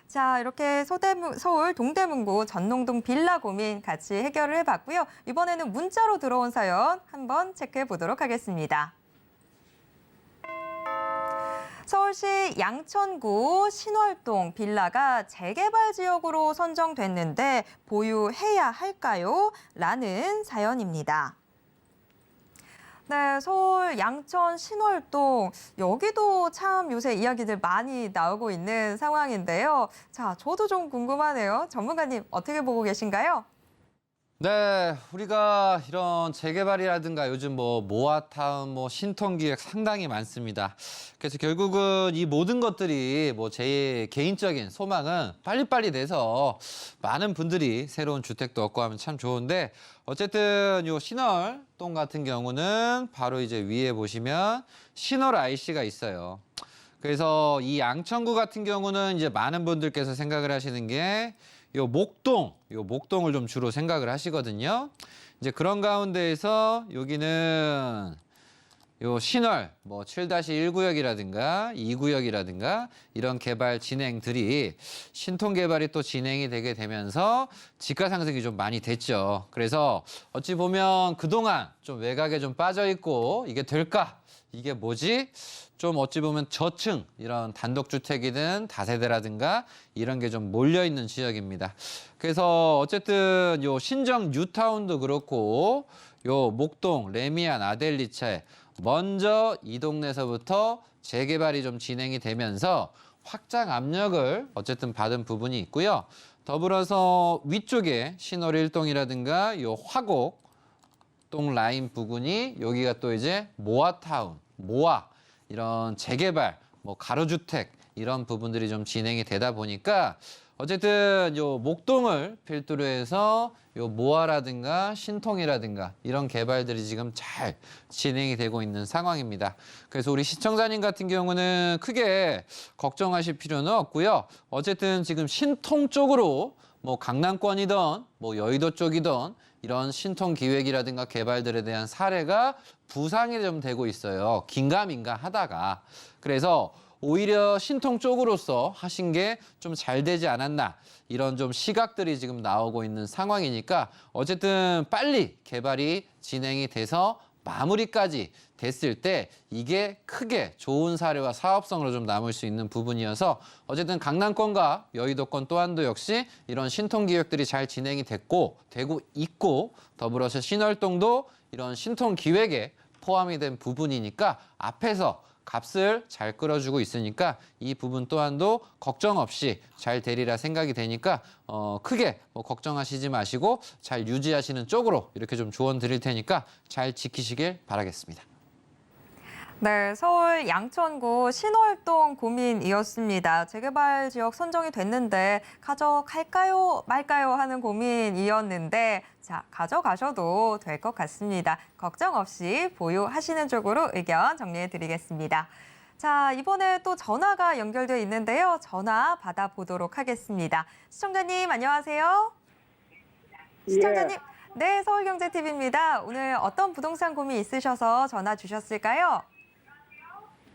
자, 이렇게 서울 동대문구 전농동 빌라 고민 같이 해결을 해봤고요. 이번에는 문자로 들어온 사연 한번 체크해 보도록 하겠습니다. 서울시 양천구 신월동 빌라가 재개발 지역으로 선정됐는데 보유해야 할까요? 라는 사연입니다. 네, 서울 양천 신월동 여기도 참 요새 이야기들 많이 나오고 있는 상황인데요. 자, 저도 좀 궁금하네요. 전문가님 어떻게 보고 계신가요? 네, 우리가 이런 재개발이라든가 요즘 뭐 모아타운, 뭐 신통기획 상당히 많습니다. 그래서 결국은 이 모든 것들이 뭐 제 개인적인 소망은 빨리빨리 돼서 많은 분들이 새로운 주택도 얻고 하면 참 좋은데 어쨌든 요 신월동 같은 경우는 바로 이제 위에 보시면 신월 IC가 있어요. 그래서 이 양천구 같은 경우는 이제 많은 분들께서 생각을 하시는 게 요 목동을 좀 주로 생각을 하시거든요. 이제 그런 가운데에서 여기는 요 신월 뭐 7-1구역이라든가 2구역이라든가 이런 개발 진행들이 신통 개발이 또 진행이 되게 되면서 집가 상승이 좀 많이 됐죠. 그래서 어찌 보면 그동안 좀 외곽에 좀 빠져 있고 이게 될까? 이게 뭐지? 좀 어찌 보면 저층 이런 단독주택이든 다세대라든가 이런 게 좀 몰려있는 지역입니다. 그래서 어쨌든 요 신정 뉴타운도 그렇고 요 목동, 레미안, 아델리차에 먼저 이 동네에서부터 재개발이 좀 진행이 되면서 확장 압력을 어쨌든 받은 부분이 있고요. 더불어서 위쪽에 신월 1동이라든가 요 화곡동 라인 부근이 여기가 또 이제 모아타운, 모아 이런 재개발, 뭐 가로주택 이런 부분들이 좀 진행이 되다 보니까 어쨌든 요 목동을 필두로 해서 요 모아라든가 신통이라든가 이런 개발들이 지금 잘 진행이 되고 있는 상황입니다. 그래서 우리 시청자님 같은 경우는 크게 걱정하실 필요는 없고요. 어쨌든 지금 신통 쪽으로 뭐 강남권이든 뭐 여의도 쪽이든 이런 신통 기획이라든가 개발들에 대한 사례가 부상이 좀 되고 있어요. 긴가민가 하다가. 그래서 오히려 신통 쪽으로서 하신 게 좀 잘 되지 않았나 이런 좀 시각들이 지금 나오고 있는 상황이니까 어쨌든 빨리 개발이 진행이 돼서 마무리까지 됐을 때 이게 크게 좋은 사례와 사업성으로 좀 남을 수 있는 부분이어서 어쨌든 강남권과 여의도권 또한도 역시 이런 신통기획들이 잘 진행이 되고 있고 더불어서 신월동도 이런 신통기획에 포함이 된 부분이니까 앞에서 값을 잘 끌어주고 있으니까 이 부분 또한도 걱정 없이 잘 되리라 생각이 되니까 크게 뭐 걱정하시지 마시고 잘 유지하시는 쪽으로 이렇게 좀 조언 드릴 테니까 잘 지키시길 바라겠습니다. 네, 서울 양천구 신월동 고민이었습니다. 재개발 지역 선정이 됐는데 가져갈까요 말까요 하는 고민이었는데 자, 가져가셔도 될 것 같습니다. 걱정 없이 보유하시는 쪽으로 의견 정리해 드리겠습니다. 자, 이번에 또 전화가 연결돼 있는데요. 전화 받아보도록 하겠습니다. 시청자님 안녕하세요. 시청자님, 네, 서울경제TV입니다. 오늘 어떤 부동산 고민 있으셔서 전화 주셨을까요?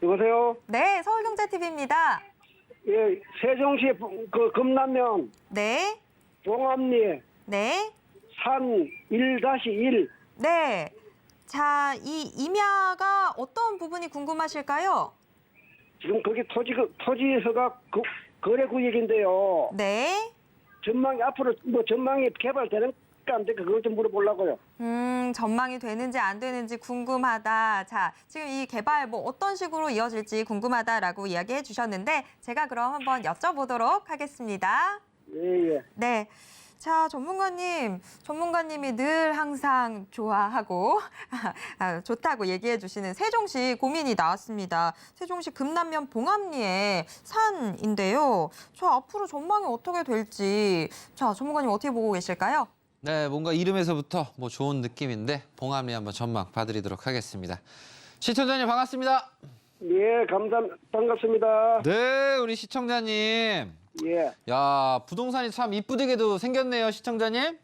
여보세요? 네, 서울경제TV입니다. 예, 세종시 그 금남면 네, 봉암리 네, 산 1-1. 네. 자, 이 임야가 어떤 부분이 궁금하실까요? 지금 거기 토지에서가 거래 구역인데요. 네. 전망이 앞으로 뭐 전망이 개발되는가 안 될까 그걸 좀 물어보려고요. 전망이 되는지 안 되는지 궁금하다. 자, 지금 이 개발 뭐 어떤 식으로 이어질지 궁금하다라고 이야기해 주셨는데 제가 그럼 한번 여쭤보도록 하겠습니다. 예, 예. 네. 자, 전문가님이 늘 항상 좋아하고 좋다고 얘기해 주시는 세종시 고민이 나왔습니다. 세종시 금남면 봉암리의 산인데요. 저 앞으로 전망이 어떻게 될지 자, 전문가님 어떻게 보고 계실까요? 네, 뭔가 이름에서부터 뭐 좋은 느낌인데 봉암리 한번 전망 봐드리도록 하겠습니다. 시청자님 반갑습니다. 예, 반갑습니다. 네, 우리 시청자님. 예, 야, 부동산이 참 이쁘게도 생겼네요, 시청자님.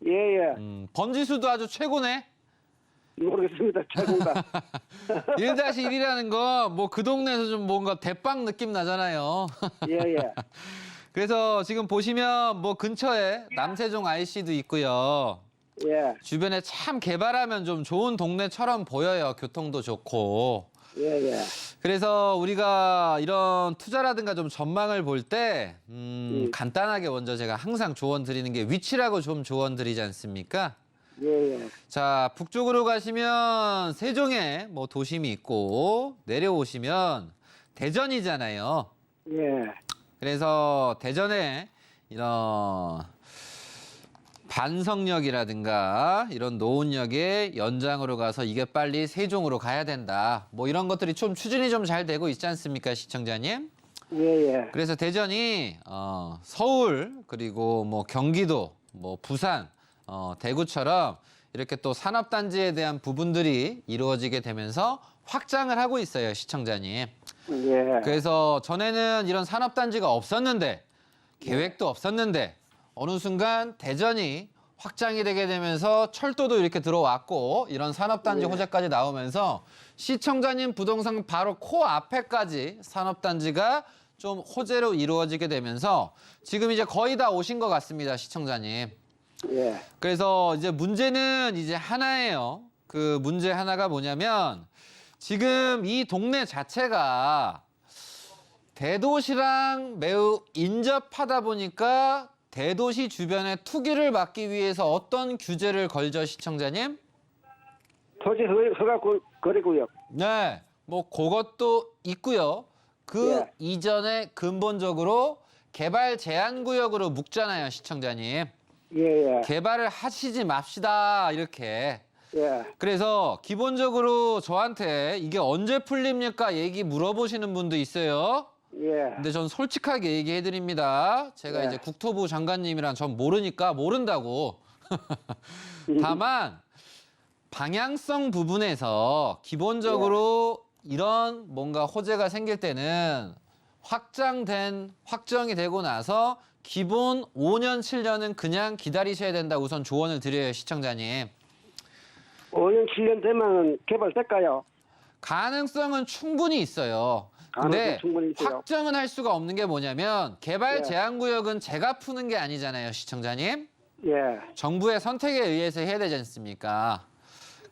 예, 예. 번지수도 아주 최고네. 모르겠습니다. 잘못다. 1-1이라는 거 뭐 그 동네에서 좀 뭔가 대빵 느낌 나잖아요. 예, 예. 그래서 지금 보시면 뭐 근처에 남세종 IC도 있고요. 예, 주변에 참 개발하면 좀 좋은 동네처럼 보여요. 교통도 좋고. 예, 예. 그래서 우리가 이런 투자라든가 좀 전망을 볼 때 간단하게 먼저 제가 항상 조언 드리는 게 위치라고 좀 조언 드리지 않습니까? 예, 예. 자, 북쪽으로 가시면 세종에 뭐 도심이 있고 내려오시면 대전이잖아요. 예. 그래서 대전에 이런 반성역이라든가 이런 노은역의 연장으로 가서 이게 빨리 세종으로 가야 된다. 뭐 이런 것들이 좀 추진이 좀 잘 되고 있지 않습니까, 시청자님? 예, 예. 그래서 대전이 서울 그리고 뭐 경기도, 뭐 부산, 대구처럼 이렇게 또 산업단지에 대한 부분들이 이루어지게 되면서 확장을 하고 있어요, 시청자님. 예. 그래서 전에는 이런 산업단지가 없었는데 계획도 없었는데 어느 순간 대전이 확장이 되게 되면서 철도도 이렇게 들어왔고 이런 산업단지 호재까지 나오면서 시청자님 부동산 바로 코앞에까지 산업단지가 좀 호재로 이루어지게 되면서 지금 이제 거의 다 오신 것 같습니다, 시청자님. 예. 그래서 이제 문제는 이제 하나예요. 그 문제 하나가 뭐냐면 지금 이 동네 자체가 대도시랑 매우 인접하다 보니까 대도시 주변에 투기를 막기 위해서 어떤 규제를 걸죠, 시청자님? 토지 허가 거래구역. 네, 뭐 그것도 있고요. 그 예. 이전에 근본적으로 개발 제한 구역으로 묶잖아요, 시청자님. 예, 예. 개발을 하시지 맙시다, 이렇게. 예. 그래서 기본적으로 저한테 이게 언제 풀립니까? 얘기 물어보시는 분도 있어요. 예. 근데 전 솔직하게 얘기해 드립니다. 제가 네. 이제 국토부 장관님이랑 전 모르니까 모른다고. 다만 방향성 부분에서 기본적으로 이런 뭔가 호재가 생길 때는 확정이 되고 나서 기본 5년, 7년은 그냥 기다리셔야 된다 우선 조언을 드려요, 시청자님. 5년, 7년 되면 개발될까요? 가능성은 충분히 있어요. 근데 가능성 충분히 있어요. 확정은 할 수가 없는 게 뭐냐면 개발 예. 제한 구역은 제가 푸는 게 아니잖아요, 시청자님. 예. 정부의 선택에 의해서 해야 되지 않습니까?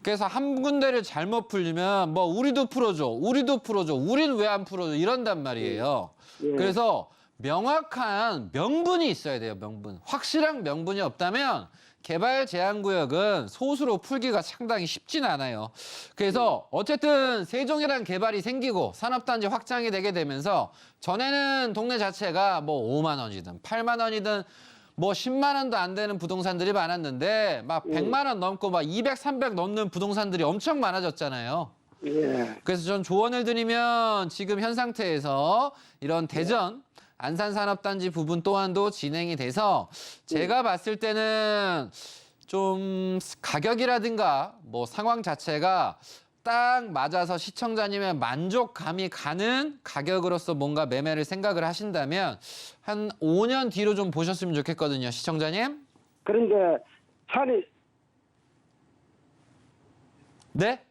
그래서 한 군데를 잘못 풀리면 뭐 우리도 풀어줘, 우린 왜 안 풀어줘 이런단 말이에요. 예. 그래서 명확한 명분이 있어야 돼요, 명분. 확실한 명분이 없다면 개발 제한구역은 소수로 풀기가 상당히 쉽진 않아요. 그래서 어쨌든 세종이라는 개발이 생기고 산업단지 확장이 되게 되면서 전에는 동네 자체가 뭐 5만 원이든 8만 원이든 뭐 10만 원도 안 되는 부동산들이 많았는데 막 100만 원 넘고 막 200, 300 넘는 부동산들이 엄청 많아졌잖아요. 예. 그래서 전 조언을 드리면 지금 현 상태에서 이런 대전 안산산업단지 부분 또한도 진행이 돼서 제가 봤을 때는 좀 가격이라든가 뭐 상황 자체가 딱 맞아서 시청자님의 만족감이 가는 가격으로서 뭔가 매매를 생각을 하신다면 한 5년 뒤로 좀 보셨으면 좋겠거든요, 시청자님. 그런데 산이 네?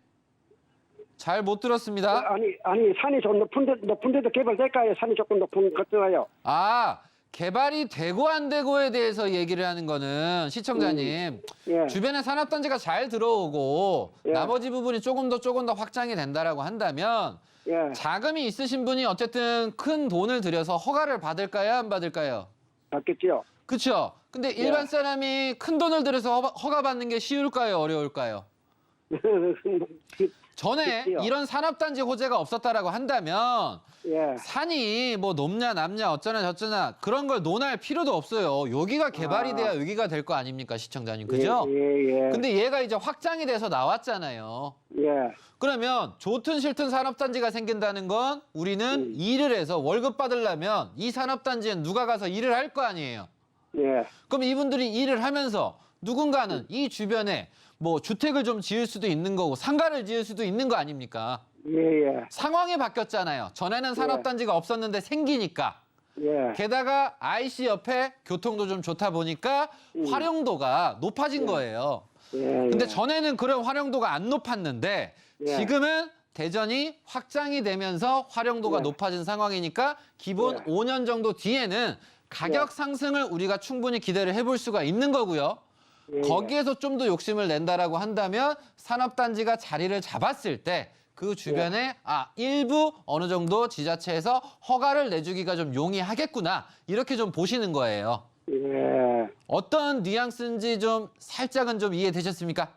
잘 못 들었습니다. 아니 산이 좀 높은데도 개발될까요? 산이 조금 높은 것들가요. 아, 개발이 되고 안 되고에 대해서 얘기를 하는 거는 시청자님, 예. 주변에 산업단지가 잘 들어오고 예. 나머지 부분이 조금 더 확장이 된다라고 한다면 예. 자금이 있으신 분이 어쨌든 큰 돈을 들여서 허가를 받을까요, 안 받을까요? 받겠지요. 그렇죠. 근데 일반 사람이 큰 돈을 들여서 허가 받는 게 쉬울까요, 어려울까요? 전에 그치요. 이런 산업단지 호재가 없었다라고 한다면 예. 산이 뭐 높냐 남냐 어쩌나 저쩌나 그런 걸 논할 필요도 없어요. 여기가 개발이 돼야 여기가 될 거 아닙니까, 시청자님. 그죠? 예. 근데 얘가 이제 확장이 돼서 나왔잖아요. 예. 그러면 좋든 싫든 산업단지가 생긴다는 건 우리는 일을 해서 월급 받으려면 이 산업단지엔 누가 가서 일을 할 거 아니에요. 예. 그럼 이분들이 일을 하면서 누군가는 이 주변에 뭐 주택을 좀 지을 수도 있는 거고 상가를 지을 수도 있는 거 아닙니까? 예. 상황이 바뀌었잖아요. 전에는 산업단지가 없었는데 생기니까. 예. 게다가 IC 옆에 교통도 좀 좋다 보니까 활용도가 높아진 거예요. 예. 근데 전에는 그런 활용도가 안 높았는데 예. 지금은 대전이 확장이 되면서 활용도가 예. 높아진 상황이니까 기본 예. 5년 정도 뒤에는 가격 상승을 우리가 충분히 기대를 해볼 수가 있는 거고요. 거기에서 좀 더 욕심을 낸다라고 한다면 산업단지가 자리를 잡았을 때 그 주변에 일부 어느 정도 지자체에서 허가를 내주기가 좀 용이하겠구나 이렇게 좀 보시는 거예요. 예. 어떤 뉘앙스인지 좀 살짝은 좀 이해되셨습니까?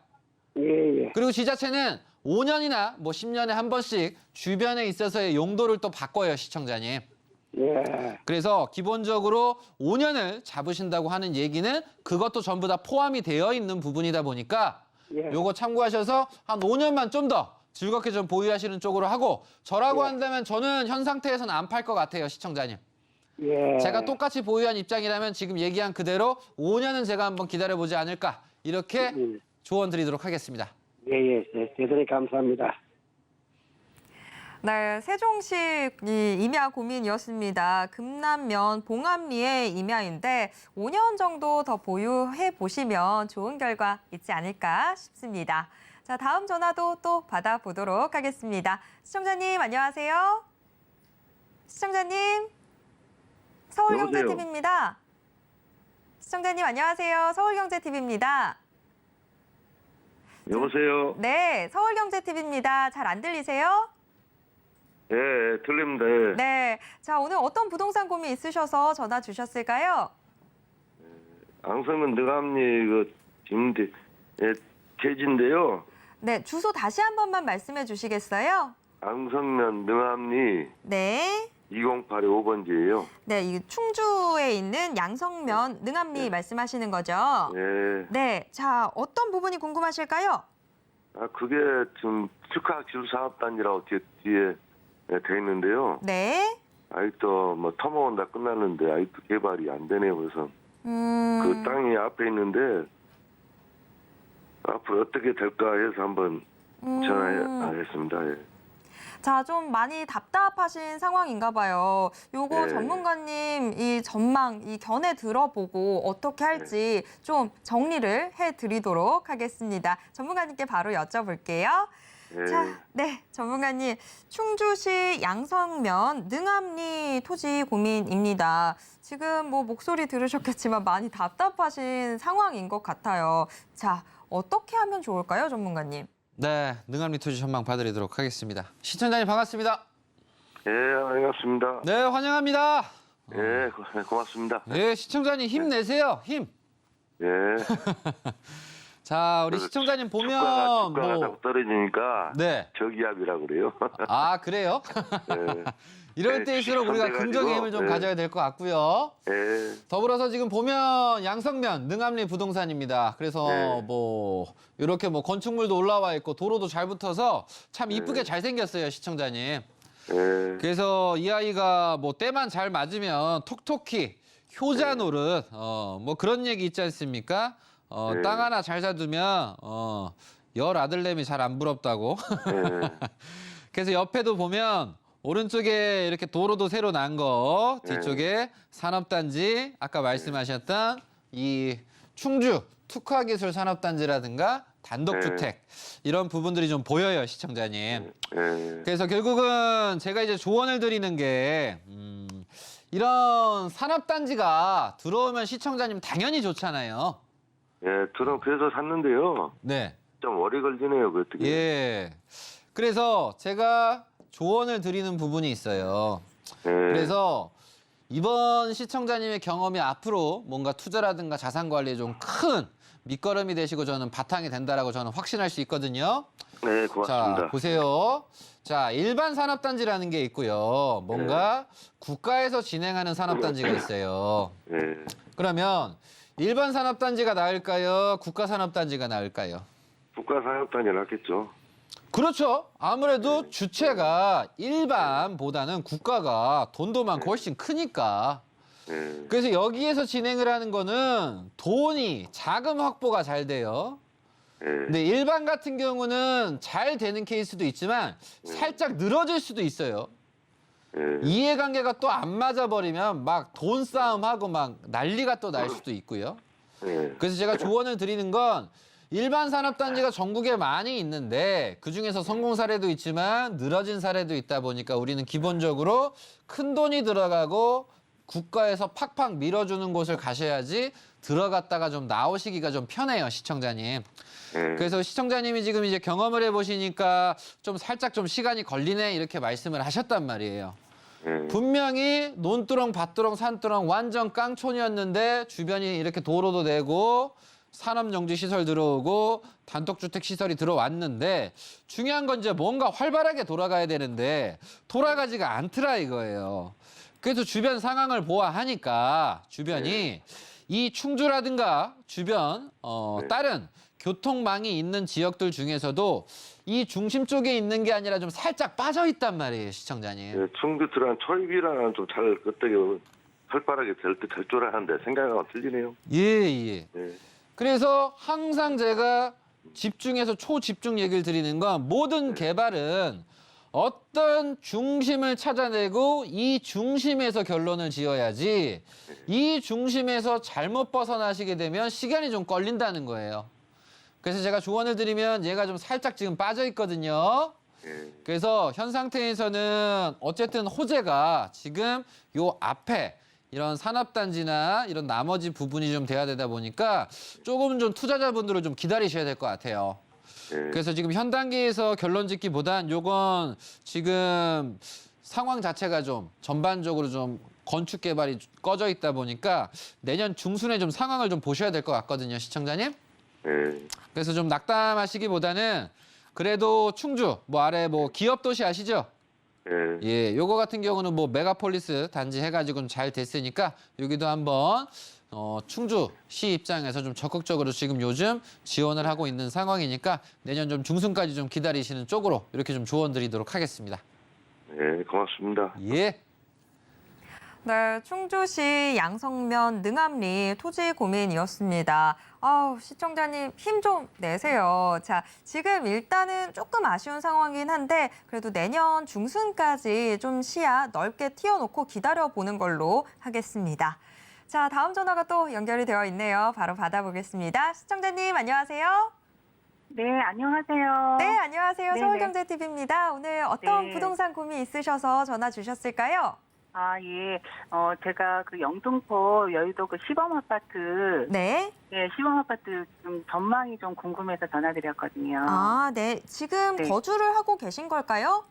예. 그리고 지자체는 5년이나 뭐 10년에 한 번씩 주변에 있어서의 용도를 또 바꿔요, 시청자님. 예. 그래서 기본적으로 5년을 잡으신다고 하는 얘기는 그것도 전부 다 포함이 되어 있는 부분이다 보니까 예. 요거 참고하셔서 한 5년만 좀 더 즐겁게 좀 보유하시는 쪽으로 하고 저라고 한다면 저는 현 상태에서는 안 팔 것 같아요, 시청자님. 예. 제가 똑같이 보유한 입장이라면 지금 얘기한 그대로 5년은 제가 한번 기다려보지 않을까 이렇게 조언 드리도록 하겠습니다. 예. 대단히 감사합니다. 네, 세종시 이 임야 고민이었습니다. 금남면 봉암리의 임야인데 5년 정도 더 보유해 보시면 좋은 결과 있지 않을까 싶습니다. 자, 다음 전화도 또 받아보도록 하겠습니다. 시청자님 안녕하세요. 시청자님, 서울경제TV입니다. 시청자님 안녕하세요. 서울경제TV입니다. 여보세요. 네, 서울경제TV입니다. 잘 안 들리세요? 예, 들립니다. 예. 네. 자, 오늘 어떤 부동산 고민 있으셔서 전화 주셨을까요? 앙성면 능암리 그 지금데 대지인데요. 네, 주소 다시 한 번만 말씀해 주시겠어요? 앙성면 능암리 네. 2082 5번지예요. 네, 이 충주에 있는 양성면 능암리 말씀하시는 거죠? 예. 네. 자, 어떤 부분이 궁금하실까요? 그게 지금 특화 기술 사업단지라고 뒤에 돼 있는데요. 네. 아직도 뭐 터모은 다 끝났는데 아직도 개발이 안 되네요. 그래서 그 땅이 앞에 있는데 앞으로 어떻게 될까 해서 한번 전화했습니다. 예. 자, 좀 많이 답답하신 상황인가 봐요. 요거 네. 전문가님 이 전망, 이 견해 들어보고 어떻게 할지 좀 정리를 해드리도록 하겠습니다. 전문가님께 바로 여쭤볼게요. 예. 자, 네, 전문가님. 충주시 양성면 능암리 토지 고민입니다. 지금 뭐 목소리 들으셨겠지만 많이 답답하신 상황인 것 같아요. 자, 어떻게 하면 좋을까요, 전문가님? 네, 능암리 토지 전망 봐드리도록 하겠습니다. 시청자님 반갑습니다. 예, 반갑습니다. 네, 환영합니다. 예, 고맙습니다. 네, 시청자님 힘내세요. 힘. 예. 자, 우리 그 시청자님 주가가 보면 뭐 자꾸 떨어지니까 네. 저기압이라 그래요. 아, 그래요? 예. 이럴 네, 때일수록 우리가 선택해가지고, 긍정의 힘을 좀 네. 가져야 될 것 같고요. 예. 더불어서 지금 보면 양성면 능암리 부동산입니다. 그래서 네. 뭐 이렇게 뭐 건축물도 올라와 있고 도로도 잘 붙어서 참 이쁘게 네. 잘 생겼어요, 시청자님. 예. 그래서 이 아이가 뭐 때만 잘 맞으면 톡톡히 효자 노릇 뭐 그런 얘기 있지 않습니까? 네. 땅 하나 잘 사두면 열 아들내미 잘 안 부럽다고. 예. 그래서 옆에도 보면 오른쪽에 이렇게 도로도 새로 난 거, 뒤쪽에 산업단지, 아까 말씀하셨던 이 충주 특화기술 산업단지라든가 단독주택 이런 부분들이 좀 보여요, 시청자님. 예. 그래서 결국은 제가 이제 조언을 드리는 게 이런 산업단지가 들어오면 시청자님 당연히 좋잖아요. 예, 그래서 샀는데요. 네. 좀 오래 걸리네요, 그 어떻게. 예. 그래서 제가 조언을 드리는 부분이 있어요. 예. 그래서 이번 시청자님의 경험이 앞으로 뭔가 투자라든가 자산 관리에 좀 큰 밑거름이 되시고 저는 바탕이 된다라고 저는 확신할 수 있거든요. 네, 고맙습니다. 자, 보세요. 자, 일반 산업단지라는 게 있고요. 뭔가 국가에서 진행하는 산업단지가 있어요. 예. 그러면 일반 산업단지가 나을까요? 국가 산업단지가 나을까요? 국가산업단지 낫겠죠. 그렇죠. 아무래도 주체가 일반보다는 국가가 돈도 많고 훨씬 크니까. 예. 그래서 여기에서 진행을 하는 거는 돈이 자금 확보가 잘 돼요. 예. 근데 일반 같은 경우는 잘 되는 케이스도 있지만 살짝 늘어질 수도 있어요. 예. 이해관계가 또 안 맞아버리면 막 돈 싸움하고 막 난리가 또 날 수도 있고요. 예. 그래서 제가 조언을 드리는 건 일반 산업단지가 전국에 많이 있는데 그중에서 성공 사례도 있지만 늘어진 사례도 있다 보니까 우리는 기본적으로 큰 돈이 들어가고 국가에서 팍팍 밀어주는 곳을 가셔야지 들어갔다가 좀 나오시기가 좀 편해요, 시청자님. 예. 그래서 시청자님이 지금 이제 경험을 해보시니까 좀 살짝 좀 시간이 걸리네 이렇게 말씀을 하셨단 말이에요. 예. 분명히 논두렁, 밭두렁, 산두렁 완전 깡촌이었는데 주변이 이렇게 도로도 되고 산업용지 시설 들어오고 단독주택 시설이 들어왔는데 중요한 건 이제 뭔가 활발하게 돌아가야 되는데 돌아가지가 않더라 이거예요. 그래서 주변 상황을 보아하니까 주변이 이 충주라든가 주변 다른 교통망이 있는 지역들 중에서도 이 중심 쪽에 있는 게 아니라 좀 살짝 빠져 있단 말이에요, 시청자님. 예, 충주트랑 초입이랑 좀 잘 그때 활발하게 될 줄 알았는데 생각하고 틀리네요. 예. 예. 그래서 항상 제가 집중해서 초집중 얘기를 드리는 건 모든 개발은 어떤 중심을 찾아내고 이 중심에서 결론을 지어야지 이 중심에서 잘못 벗어나시게 되면 시간이 좀 걸린다는 거예요. 그래서 제가 조언을 드리면 얘가 좀 살짝 지금 빠져 있거든요. 예. 그래서 현 상태에서는 어쨌든 호재가 지금 요 앞에 이런 산업단지나 이런 나머지 부분이 좀 돼야 되다 보니까 조금 좀 투자자분들을 좀 기다리셔야 될 것 같아요. 예. 그래서 지금 현 단계에서 결론 짓기보단 요건 지금 상황 자체가 좀 전반적으로 좀 건축 개발이 꺼져 있다 보니까 내년 중순에 좀 상황을 좀 보셔야 될 것 같거든요, 시청자님. 예. 그래서 좀 낙담하시기보다는 그래도 충주 뭐 아래 뭐 기업 도시 아시죠? 예. 예, 요거 같은 경우는 뭐 메가폴리스 단지 해가지고 잘 됐으니까 여기도 한번 충주시 입장에서 좀 적극적으로 지금 요즘 지원을 하고 있는 상황이니까 내년 좀 중순까지 좀 기다리시는 쪽으로 이렇게 좀 조언 드리도록 하겠습니다. 예, 고맙습니다. 예. 네, 충주시 양성면 능암리 토지 고민이었습니다. 아우, 시청자님 힘 좀 내세요. 자, 지금 일단은 조금 아쉬운 상황이긴 한데 그래도 내년 중순까지 좀 시야 넓게 틔워놓고 기다려보는 걸로 하겠습니다. 자, 다음 전화가 또 연결이 되어 있네요. 바로 받아보겠습니다. 시청자님 안녕하세요. 네, 안녕하세요. 네, 안녕하세요. 네네. 서울경제TV입니다. 오늘 어떤 네. 부동산 고민 있으셔서 전화 주셨을까요? 아, 예. 제가 그 영등포 여의도 그 시범 아파트, 네. 예, 시범 아파트 좀 전망이 좀 궁금해서 전화드렸거든요. 아, 네. 지금 네. 거주를 하고 계신 걸까요?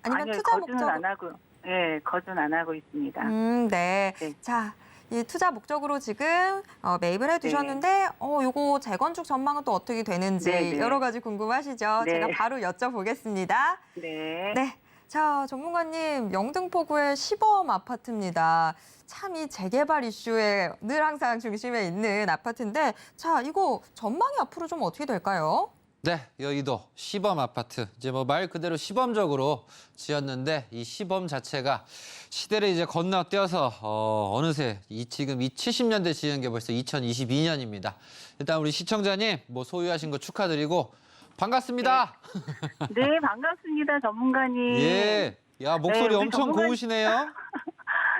아니면 아니요, 투자 거주는 목적? 안 하고, 예, 거둔 안 하고 있습니다. 네. 네. 자, 이 투자 목적으로 지금 매입을 해두셨는데, 요거 재건축 전망은 또 어떻게 되는지 네, 네. 여러 가지 궁금하시죠? 네. 제가 바로 여쭤보겠습니다. 네. 네. 자, 전문가님, 영등포구의 시범 아파트입니다. 참 이 재개발 이슈에 늘 항상 중심에 있는 아파트인데, 자, 이거 전망이 앞으로 좀 어떻게 될까요? 네, 여의도 시범 아파트. 이제 뭐 말 그대로 시범적으로 지었는데 이 시범 자체가 시대를 이제 건너뛰어서 어느새 지금 이 70년대 지은 게 벌써 2022년입니다. 일단 우리 시청자님 뭐 소유하신 거 축하드리고 반갑습니다. 네, 반갑습니다, 전문가님. 예. 야, 목소리 네, 우리 엄청 고우시네요.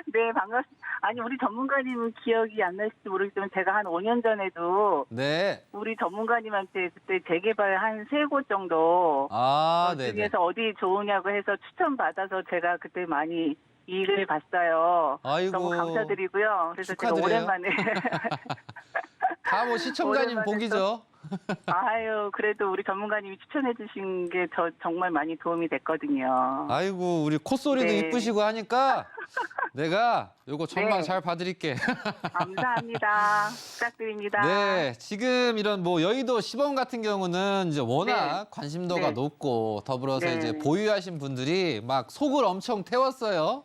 네, 반갑습니다. 아니, 우리 전문가님은 기억이 안 나실지 모르겠지만 제가 한 5년 전에도 네. 우리 전문가님한테 그때 재개발 한 3곳 정도 아, 네, 네. 중에서 어디 좋으냐고 해서 추천받아서 제가 그때 많이 일을 봤어요. 아이고. 너무 감사드리고요. 그래서 축하드려요. 제가 오랜만에 다 뭐 시청자님 오랜만에 복이죠. 아유, 그래도 우리 전문가님이 추천해 주신 게 저 정말 많이 도움이 됐거든요. 아이고, 우리 콧소리도 네. 이쁘시고 하니까 내가 요거 전망 네. 잘 봐드릴게. 감사합니다. 부탁드립니다. 네, 지금 이런 뭐 여의도 시범 같은 경우는 이제 워낙 네. 관심도가 네. 높고 더불어서 네. 이제 보유하신 분들이 막 속을 엄청 태웠어요.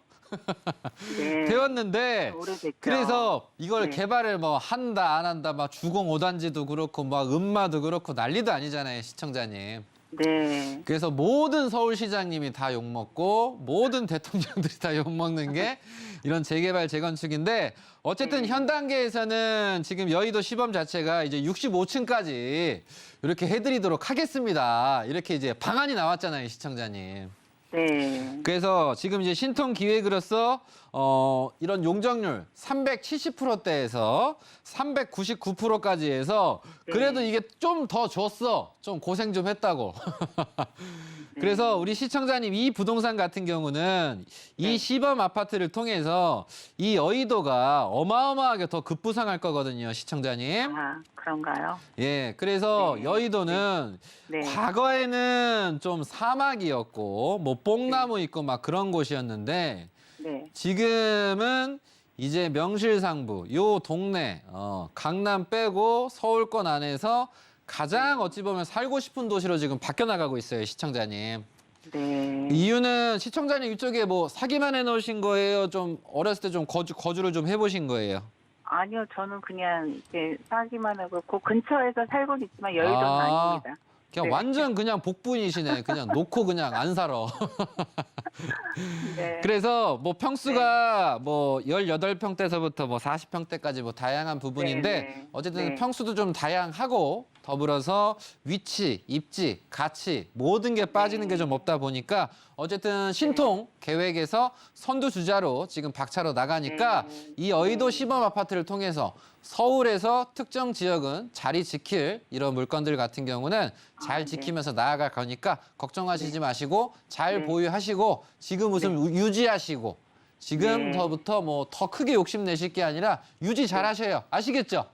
네. 태웠는데 오래됐죠. 그래서 이걸 네. 개발을 뭐 한다 안 한다 막 주공 5단지도 그렇고 막 음마도 그렇고 난리도 아니잖아요, 시청자님. 네. 그래서 모든 서울시장님이 다 욕먹고 모든 대통령들이 다 욕먹는 게 이런 재개발 재건축인데 어쨌든 네. 현 단계에서는 지금 여의도 시범 자체가 이제 65층까지 이렇게 해드리도록 하겠습니다. 이렇게 이제 방안이 나왔잖아요, 시청자님. 네. 그래서 지금 이제 신통 기획으로서 이런 용적률 370%대에서 399%까지 해서 그래도 네. 이게 좀 더 줬어. 좀 고생 좀 했다고. 그래서 우리 시청자님 이 부동산 같은 경우는 이 네. 시범 아파트를 통해서 이 여의도가 어마어마하게 더 급부상할 거거든요, 시청자님. 아, 그런가요? 예, 그래서 네. 여의도는 네. 과거에는 좀 사막이었고 뭐 뽕나무 있고 막 그런 곳이었는데 네. 지금은 이제 명실상부 요 동네 강남 빼고 서울권 안에서 가장 어찌 보면 살고 싶은 도시로 지금 바뀌어 나가고 있어요, 시청자님. 네. 이유는 시청자님 이쪽에 뭐 사기만 해놓으신 거예요? 좀 어렸을 때 좀 거주를 좀 해보신 거예요? 아니요, 저는 그냥 이렇게 사기만 하고 그 근처에서 살고는 있지만 여의도는 아닙니다. 그냥 네. 완전 그냥 복분이시네. 그냥 놓고 그냥 안 살아. 네. 그래서 뭐 평수가 뭐 18평대에서부터 뭐 40평대까지 뭐 다양한 부분인데 네, 네. 어쨌든 네. 평수도 좀 다양하고 더불어서 위치, 입지, 가치 모든 게 빠지는 게 좀 없다 보니까 어쨌든 신통 계획에서 선두주자로 지금 박차로 나가니까 네. 이 여의도 시범 아파트를 통해서 서울에서 특정 지역은 자리 지킬 이런 물건들 같은 경우는 잘 네. 지키면서 나아갈 거니까 걱정하시지 마시고 잘 네. 보유하시고 지금 웃음 유지하시고 지금서부터 네. 뭐 더 크게 욕심내실 게 아니라 유지 잘 하셔요. 아시겠죠?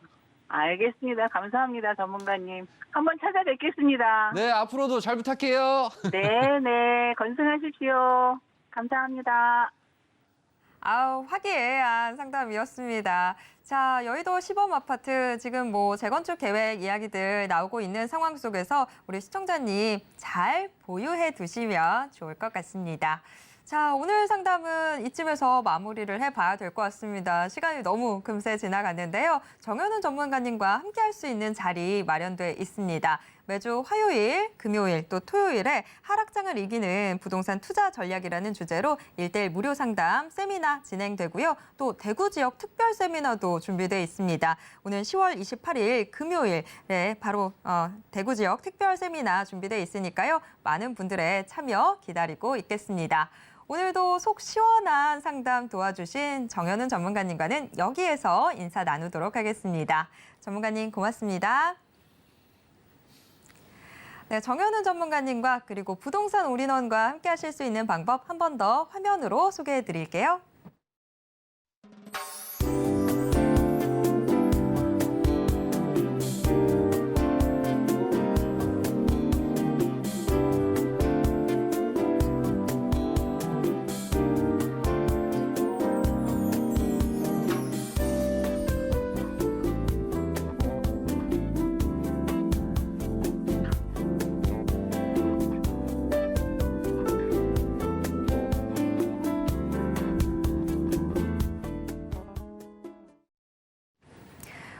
알겠습니다. 감사합니다, 전문가님. 한번 찾아뵙겠습니다. 네, 앞으로도 잘 부탁해요. 네, 네. 건승하십시오. 감사합니다. 아우, 화기애애한 상담이었습니다. 자, 여의도 시범 아파트 지금 뭐 재건축 계획 이야기들 나오고 있는 상황 속에서 우리 시청자님 잘 보유해 두시면 좋을 것 같습니다. 자, 오늘 상담은 이쯤에서 마무리를 해봐야 될 것 같습니다. 시간이 너무 금세 지나갔는데요. 정현훈 전문가님과 함께할 수 있는 자리 마련돼 있습니다. 매주 화요일, 금요일, 또 토요일에 하락장을 이기는 부동산 투자 전략이라는 주제로 1:1 무료 상담 세미나 진행되고요. 또 대구 지역 특별 세미나도 준비되어 있습니다. 오늘 10월 28일 금요일에 바로 대구 지역 특별 세미나 준비되어 있으니까요. 많은 분들의 참여 기다리고 있겠습니다. 오늘도 속 시원한 상담 도와주신 정현훈 전문가님과는 여기에서 인사 나누도록 하겠습니다. 전문가님 고맙습니다. 네, 정현훈 전문가님과 그리고 부동산 올인원과 함께 하실 수 있는 방법 한 번 더 화면으로 소개해 드릴게요.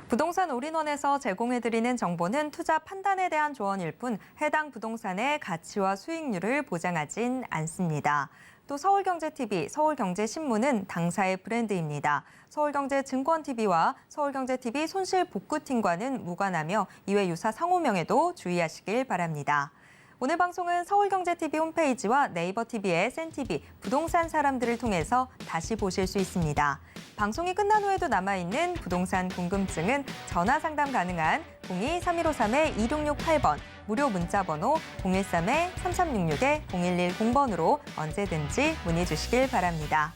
부동산 올인원에서 제공해드리는 정보는 투자 판단에 대한 조언일 뿐 해당 부동산의 가치와 수익률을 보장하진 않습니다. 또 서울경제TV, 서울경제신문은 당사의 브랜드입니다. 서울경제증권TV와 서울경제TV 손실복구팀과는 무관하며 이외 유사 상호명에도 주의하시길 바랍니다. 오늘 방송은 서울경제TV 홈페이지와 네이버TV의 센TV, 부동산 사람들을 통해서 다시 보실 수 있습니다. 방송이 끝난 후에도 남아있는 부동산 궁금증은 전화 상담 가능한 02-3153-2668번, 무료 문자번호 013-3366-0110번으로 언제든지 문의 주시길 바랍니다.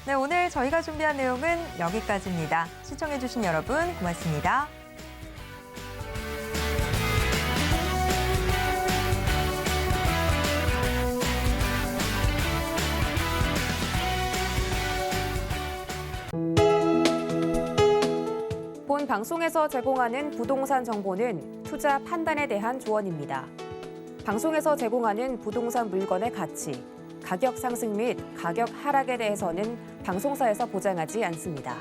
네, 오늘 저희가 준비한 내용은 여기까지입니다. 시청해주신 여러분 고맙습니다. 본 방송에서 제공하는 부동산 정보는 투자 판단에 대한 조언입니다. 방송에서 제공하는 부동산 물건의 가치, 가격 상승 및 가격 하락에 대해서는 방송사에서 보장하지 않습니다.